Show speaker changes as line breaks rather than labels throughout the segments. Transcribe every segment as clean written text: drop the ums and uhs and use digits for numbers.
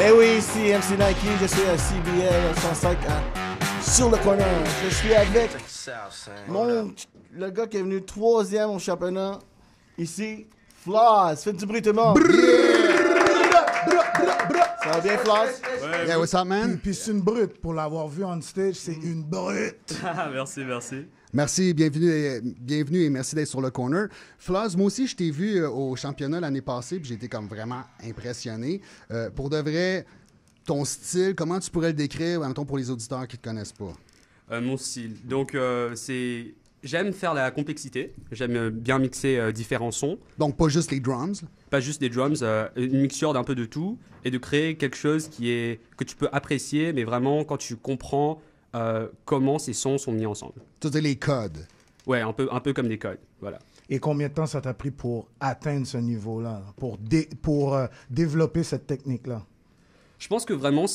Eh oui, ici MC Nike, je suis à CBL 105 sur le corner. Je suis avec le gars qui est venu 3e au championnat ici, Floss. Fais du bruit tout le monde. Ça va bien, Floss?
Yeah, what's up, man?
Puis c'est une brute. Pour l'avoir vu on stage, c'est une brute.
Merci.
Merci, bienvenue et merci d'être sur le corner. Floss, moi aussi, je t'ai vu au championnat l'année passée, puis j'ai été comme vraiment impressionné. Pour de vrai, ton style, comment tu pourrais le décrire, mettons, pour les auditeurs qui ne te connaissent pas?
Mon style. Donc, c'est... J'aime faire la complexité. J'aime bien mixer différents sons.
Donc, pas juste les drums?
Pas juste des drums, une mixture d'un peu de tout. Et de créer quelque chose que tu peux apprécier, mais vraiment quand tu comprends comment ces sons sont mis ensemble.
Tu veux dire les codes?
Ouais, un peu comme des codes, voilà.
Et combien de temps ça t'a pris pour atteindre ce niveau-là, pour développer cette technique-là?
Je pense que vraiment,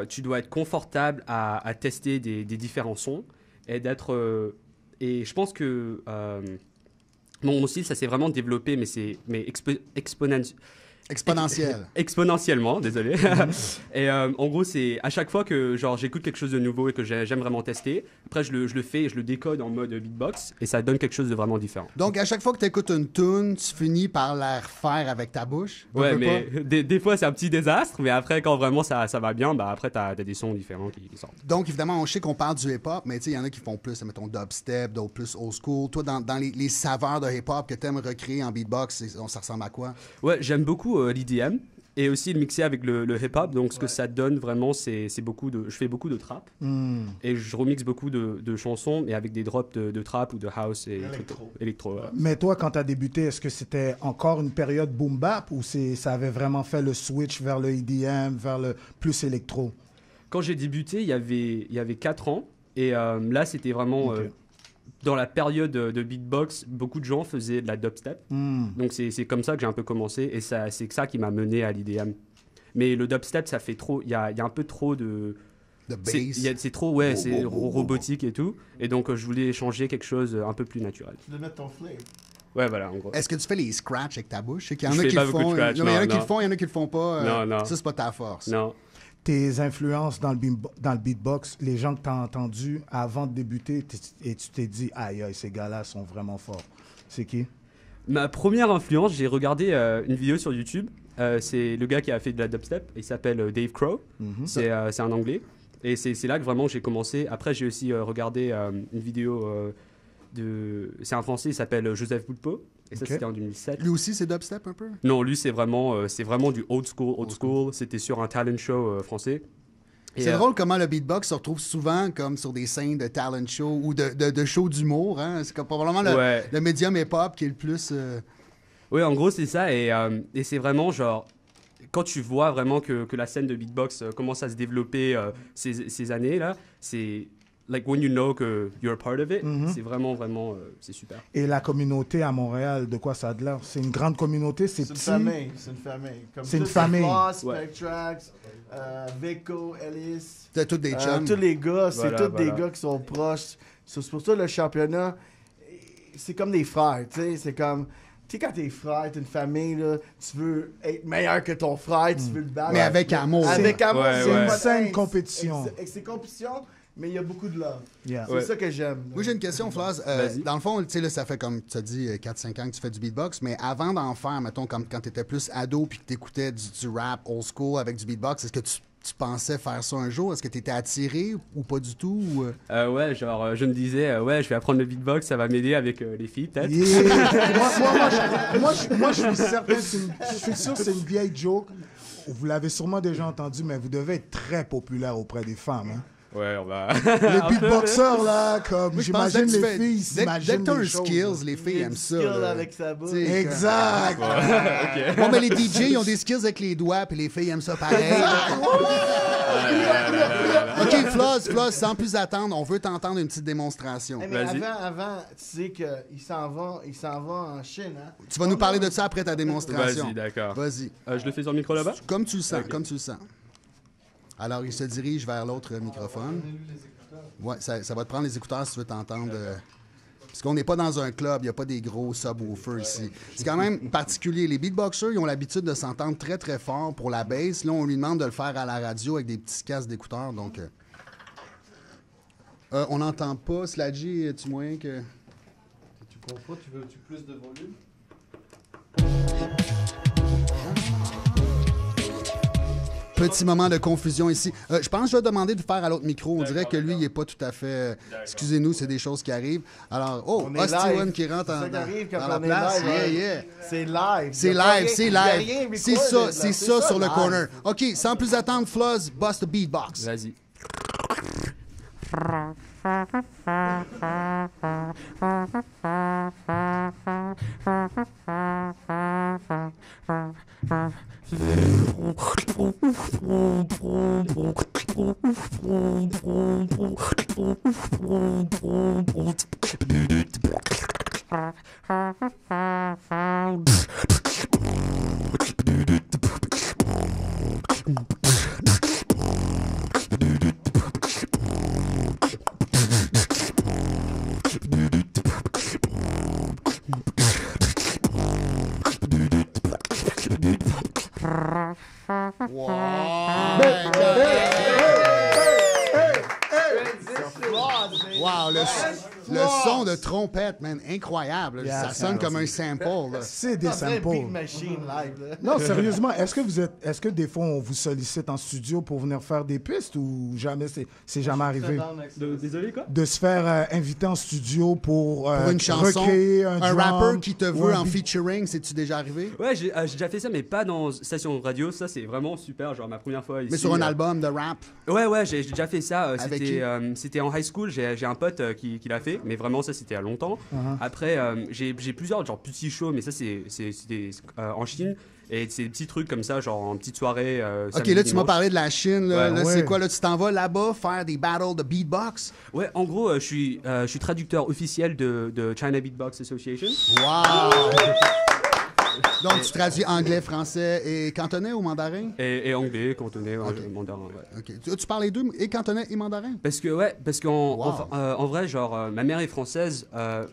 tu dois être confortable à tester des différents sons et d'être... et je pense que mon style, ça s'est vraiment développé, mais exponentiellement, désolé. Et en gros, c'est à chaque fois que j'écoute quelque chose de nouveau et que j'aime vraiment tester, après je le fais et je le décode en mode beatbox et ça donne quelque chose de vraiment différent.
Donc, à chaque fois que tu écoutes une tune, tu finis par la refaire avec ta bouche?
Ouais, mais des fois, c'est un petit désastre, mais après, quand vraiment ça va bien, bah après, t'as des sons différents qui sortent.
Donc, évidemment, on sait qu'on parle du hip-hop, mais tu sais, il y en a qui font plus, mettons, dubstep, d'autres plus old school. Toi, dans les saveurs de hip-hop que tu aimes recréer en beatbox, ça ressemble à quoi?
Ouais, j'aime beaucoup l'EDM et aussi le mixer avec le hip-hop. Donc, ce que ça donne vraiment, je fais beaucoup de trap et je remixe beaucoup de chansons, mais avec des drops de trap ou de house et électro. Ouais.
Mais toi, quand tu as débuté, est-ce que c'était encore une période boom bap ou ça avait vraiment fait le switch vers le EDM, vers le plus électro?
Quand j'ai débuté, il y avait 4 ans et là, c'était vraiment... dans la période de beatbox, beaucoup de gens faisaient de la dubstep. Donc, c'est comme ça que j'ai un peu commencé. Et c'est ça qui m'a mené à l'IDM. Mais le dubstep, ça fait trop... Il y a un peu trop de...
De bass.
C'est trop, ouais, c'est robotique et tout. Et donc, je voulais changer quelque chose un peu plus naturel.
Tu dois mettre ton flair.
Ouais, voilà, en gros.
Est-ce que tu fais les scratchs avec ta bouche? Il y en
Je
a
fais
qui
pas
le
beaucoup de
font.
scratch,
Il y en a qui
non.
le font, il y en a qui le font pas.
Non.
Ça, c'est pas ta force.
Non.
Tes influences dans le beatbox, les gens que tu as entendus avant de débuter, et tu t'es dit, aïe, ces gars-là sont vraiment forts. C'est qui?
Ma première influence, j'ai regardé une vidéo sur YouTube. C'est le gars qui a fait de la dubstep. Il s'appelle Dave Crow. C'est un Anglais. Et c'est là que vraiment j'ai commencé. Après, j'ai aussi regardé une vidéo c'est un Français, il s'appelle Joseph Boulpo. Et ça, c'était en 2007.
Lui aussi, c'est dubstep un peu?
Non, lui, c'est vraiment du old school. C'était sur un talent show français.
C'est drôle comment le beatbox se retrouve souvent comme sur des scènes de talent show ou de show d'humour. Hein? C'est comme probablement le médium hip-hop qui est le plus...
Oui, en gros, c'est ça. Et c'est vraiment genre... Quand tu vois vraiment que la scène de beatbox commence à se développer ces années-là, c'est... Like, when you know que you're a part of it, c'est vraiment, c'est super.
Et la communauté à Montréal, de quoi ça a de l'air? C'est une grande communauté, c'est petit?
C'est une famille.
C'est une famille.
Spectrax, Vico, Ellis.
C'est tous des chums.
Tous les gars, c'est tous des
voilà.
gars qui sont proches. C'est pour ça le championnat, c'est comme des frères, tu sais. C'est comme... Tu sais, quand t'es frère, t'es une famille, là, tu veux être meilleur que ton frère, tu veux le battre.
Mais avec amour.
Avec amour,
Ouais,
c'est
ouais.
une
saine compétition.
C'est compétition, mais il y a beaucoup de love.
Yeah.
C'est ça que j'aime.
Moi, j'ai une question, Floss. Dans le fond, tu sais, là, ça fait comme tu as dit 4-5 ans que tu fais du beatbox, mais avant d'en faire, mettons, quand tu étais plus ado puis que tu écoutais du rap old school avec du beatbox, est-ce que tu pensais faire ça un jour? Est-ce que tu étais attiré ou pas du tout?
Ouais, genre, je me disais, je vais apprendre le beatbox, ça va m'aider avec les filles, peut-être.
Yeah. moi, je suis certain, je suis sûr que c'est une vieille joke. Vous l'avez sûrement déjà entendu, mais vous devez être très populaire auprès des femmes. Hein?
Ouais, on va...
Les beatboxers, là, comme
Moi, je pense
j'imagine
que
les filles s'imaginent
dès que t'as un
les choses.
skills, les filles aiment ça. là.
avec sa bouche.
T'sais,
Exact.
Bon, mais les DJ, ils ont des skills avec les doigts, puis les filles aiment ça pareil. OK, Floss, sans plus attendre, on veut t'entendre une petite démonstration.
Hey, mais
Vas-y.
avant, tu sais qu'il s'en va en Chine, hein?
Tu vas nous parler de ça après ta démonstration.
Vas-y, d'accord.
Vas-y.
Je le fais sur le micro là-bas?
Comme tu le sens,
Ok.
comme tu le sens. Alors, il se dirige vers l'autre microphone. Ouais, ça va te prendre les écouteurs si tu veux t'entendre. Parce qu'on n'est pas dans un club, il n'y a pas des gros subwoofers ici. C'est quand même particulier. Les beatboxers, ils ont l'habitude de s'entendre très, très fort pour la bass. Là, on lui demande de le faire à la radio avec des petits casques d'écouteurs. Donc, on n'entend pas. Sladgy, as-tu moyen que...
Tu comprends? Tu veux plus de volume?
Petit moment de confusion ici. Je pense que je vais demander de faire à l'autre micro. On dirait que lui, il n'est pas tout à fait... Excusez-nous, c'est des choses qui arrivent. Alors, Hosty qui rentre dans la place.
Yeah. C'est live.
C'est live. C'est ça sur le corner. OK, sans plus attendre, Floz, bust the beatbox.
Vas-y.
Wow, le son de trompette, man, incroyable.
Yeah,
ça sonne comme un sample. Là.
C'est des samples.
Big machine live. Là.
Non, sérieusement, est-ce que des fois on vous sollicite en studio pour venir faire des pistes ou jamais c'est jamais arrivé?
Désolé, quoi?
De se faire inviter en studio pour
une chanson,
recréer
un
drum,
rapper qui te veut
un
en
beat.
featuring, c'est-tu déjà arrivé?
Ouais, j'ai déjà fait ça, mais pas dans station de radio. Ça, c'est vraiment super. Genre, ma première fois ici.
Mais sur un album de rap?
Ouais, j'ai déjà fait ça.
Avec qui?
C'était en high school. J'ai un pote qui l'a fait, mais vraiment, ça, c'était il y a longtemps. Après, j'ai plusieurs genre petits shows, mais ça, c'était en Chine. Et c'est des petits trucs comme ça, genre en petite soirée.
OK, là, tu m'as parlé de la Chine. Là,
Ouais.
là c'est quoi? Là, tu t'en vas là-bas faire des battles de beatbox?
Ouais, en gros, je suis traducteur officiel de China Beatbox Association.
Wow! Donc, tu traduis anglais, français et cantonais ou mandarin?
Et anglais, cantonais, mandarin, ouais.
OK. Tu parles les deux, et cantonais et mandarin?
Parce qu'en en vrai, genre, ma mère est française,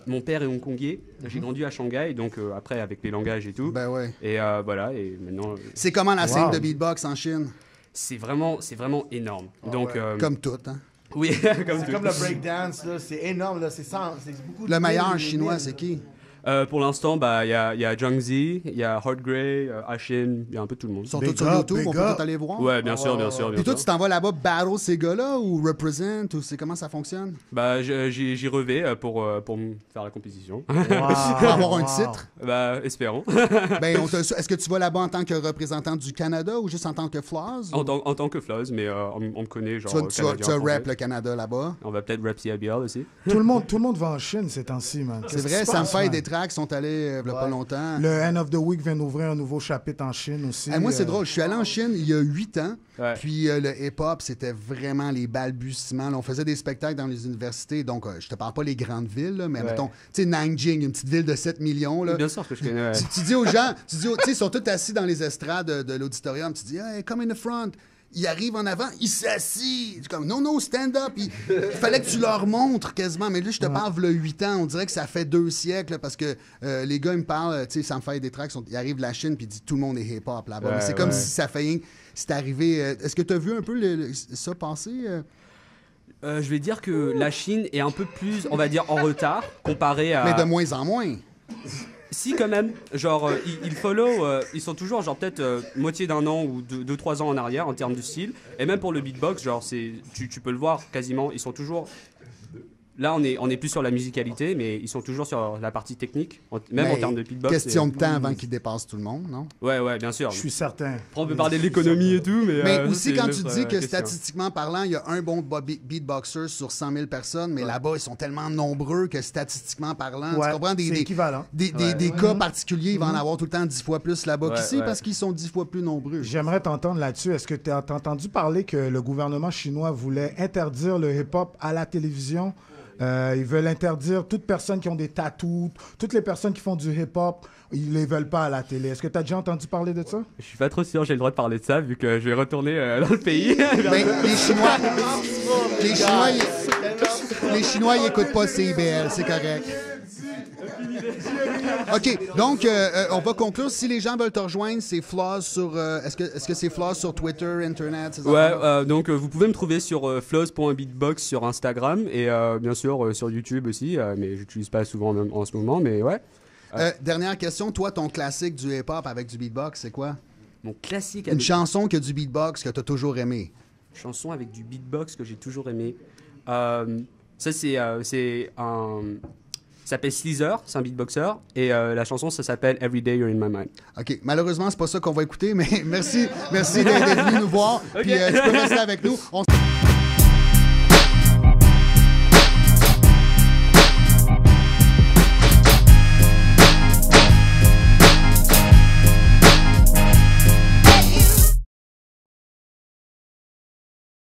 mon père est hongkongais, j'ai grandi à Shanghai, donc après, avec les langages et tout.
Ben ouais.
Et voilà, et maintenant...
C'est comment la scène de beatbox en Chine?
c'est vraiment énorme. Donc,
Comme tout, hein?
oui,
C'est comme le breakdance, là. C'est énorme, là. C'est beaucoup de
Le meilleur
mille,
chinois,
mille.
c'est qui?
pour l'instant, bah, il y a Zhang Zi, il y a Hard Grey, Ashin, il y a un peu tout le monde.
Ils sont
Big
tous sur
up,
YouTube,
big
on peut
up.
tout aller voir?
Ouais, bien sûr.
Puis toi, tu t'en vas là-bas battle ces gars-là ou represent ou c'est comment ça fonctionne?
Bah, j'y revais pour me faire la compétition.
Pour avoir un titre?
Bah, espérons.
Ben, est-ce que tu vas là-bas en tant que représentant du Canada ou juste en tant que Floz?
En tant que Floz, mais on me connaît, genre.
Tu vas
Canadien,
rap
français.
le Canada là-bas?
On va peut-être rap CIBL aussi.
Tout le monde va en Chine ces temps-ci, man.
C'est vrai, Sam Fay et des tracks sont allés il y a pas longtemps.
Le End of the Week vient d'ouvrir un nouveau chapitre en Chine aussi.
Moi, c'est drôle. Je suis allé en Chine il y a 8 ans.
Ouais.
Puis le hip-hop, c'était vraiment les balbutiements. Là, on faisait des spectacles dans les universités. Donc, je te parle pas les grandes villes, là, mais
Ouais.
mettons, tu sais, Nanjing, une petite ville de 7 millions. Là.
Bien sûr que je connais. Ouais.
Tu dis aux gens, tu sais, ils sont tous assis dans les estrades de l'auditorium. Tu dis, hey, come in the front. Il arrive en avant, il s'assit. Je suis comme, non, stand up. Il fallait que tu leur montres quasiment. Mais là, je te parle, v'là 8 ans. On dirait que ça fait 2 siècles là, parce que les gars, ils me parlent, tu sais, ça me fait des tracks. Ils arrivent de la Chine, puis ils disent, tout le monde est hip-hop là-bas.
Ouais,
Mais c'est comme
ouais.
si ça fait rien. C'est arrivé. Est-ce que tu as vu un peu ça passer?
Je vais dire que la Chine est un peu plus, on va dire, en retard comparé à.
Mais de moins en moins.
Si, quand même. Genre, ils follow, ils sont toujours, genre, peut-être moitié d'un an ou 2-3 ans en arrière en termes de style. Et même pour le beatbox, genre, tu peux le voir quasiment, ils sont toujours. Là, on est plus sur la musicalité, mais ils sont toujours sur la partie technique, même en
Mais
termes de beatbox.
question de temps avant qu'ils dépassent tout le monde, non?
Ouais, bien sûr.
Je suis certain.
Après, on peut parler de l'économie et tout, mais.
Mais
ça,
aussi,
c'est
quand
une
tu
autre,
dis que
question.
statistiquement parlant, il y a un bon beatboxer sur 100 000 personnes, mais là-bas, ils sont tellement nombreux que statistiquement parlant,
Ouais,
tu comprends?
c'est équivalent.
Des cas particuliers, il va en avoir tout le temps 10 fois plus là-bas qu'ici parce qu'ils sont 10 fois plus nombreux.
J'aimerais t'entendre là-dessus. Est-ce que tu as entendu parler que le gouvernement chinois voulait interdire le hip-hop à la télévision? Ils veulent interdire toutes personnes qui ont des tattoos, toutes les personnes qui font du hip-hop, ils les veulent pas à la télé. Est-ce que tu as déjà entendu parler de ça?
Je suis pas trop sûr, j'ai le droit de parler de ça, vu que je vais retourner dans le pays.
Ben, les Chinois, ils écoutent pas CIBL, c'est correct. OK, donc on va conclure. Si les gens veulent te rejoindre, c'est Floz sur... Est-ce que c'est Floz sur Twitter, Internet?
Ouais, donc vous pouvez me trouver sur floz.beatbox sur Instagram et bien sûr sur YouTube aussi, mais j'utilise pas souvent en ce moment, mais ouais.
Dernière question, toi, ton classique du hip-hop avec du beatbox, c'est quoi?
Mon classique
Une chanson qui a du beatbox que tu as toujours aimé.
Chanson avec du beatbox que j'ai toujours aimé. Ça, c'est un... Ça s'appelle Sleazer, c'est un beatboxer, et la chanson, ça s'appelle Every Day You're in My Mind.
OK, malheureusement, c'est pas ça qu'on va écouter, mais merci d'être venu nous voir.
Okay.
Puis tu peux rester avec nous.